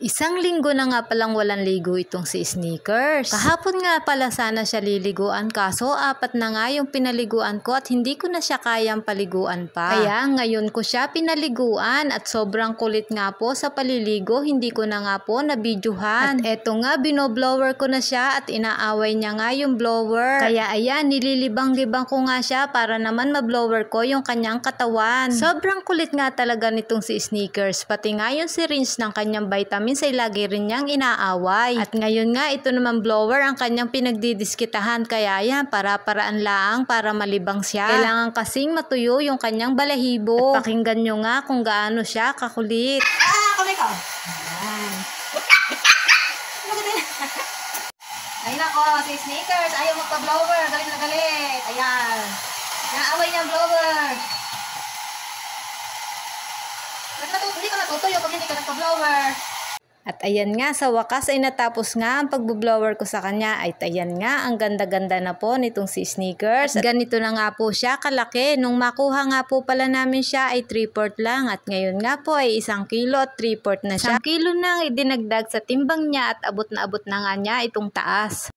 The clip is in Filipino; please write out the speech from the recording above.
Isang linggo na nga palang walang ligo itong si Sneakers. Kahapon nga pala sana siya liliguan kaso 4 na nga yung pinaliguan ko at hindi ko na siya kayang paliguan pa. Kaya ngayon ko siya pinaliguan at sobrang kulit nga po sa paliligo, hindi ko na nga po nabidyohan. At eto nga binoblower ko na siya at inaaway niya nga yung blower. Kaya ayan, nililibang-libang ko nga siya para naman mablower ko yung kanyang katawan. Sobrang kulit nga talaga nitong si Sneakers, pati nga yung syringe ng kanyang vitamins ay lagi rin niyang inaaway. At ngayon nga ito naman blower ang kanyang pinagdidiskitahan, kaya yan para-paraan lang para malibang siya. Kailangan kasing matuyo yung kanyang balahibo. At pakinggan nyo nga kung gaano siya kakulit. Kamay ko! Ayan. Ayun ako, si Sneakers, ayaw magpa-blower, galit na galit. Ayan. Naaway niya ang blower. Hindi ka natutuyo pag hindi ka nagpa-blower. At ayan nga, sa wakas ay natapos nga ang pagbublower ko sa kanya. At ayan nga, ang ganda-ganda na po nitong si Sneakers. At ganito na nga po siya kalaki. Nung makuha nga po pala namin siya ay 3/4 lang. At ngayon nga po ay 1 kilo at 3/4 na siya. 1 kilo nang idinagdag sa timbang niya at abot na nga niya itong taas.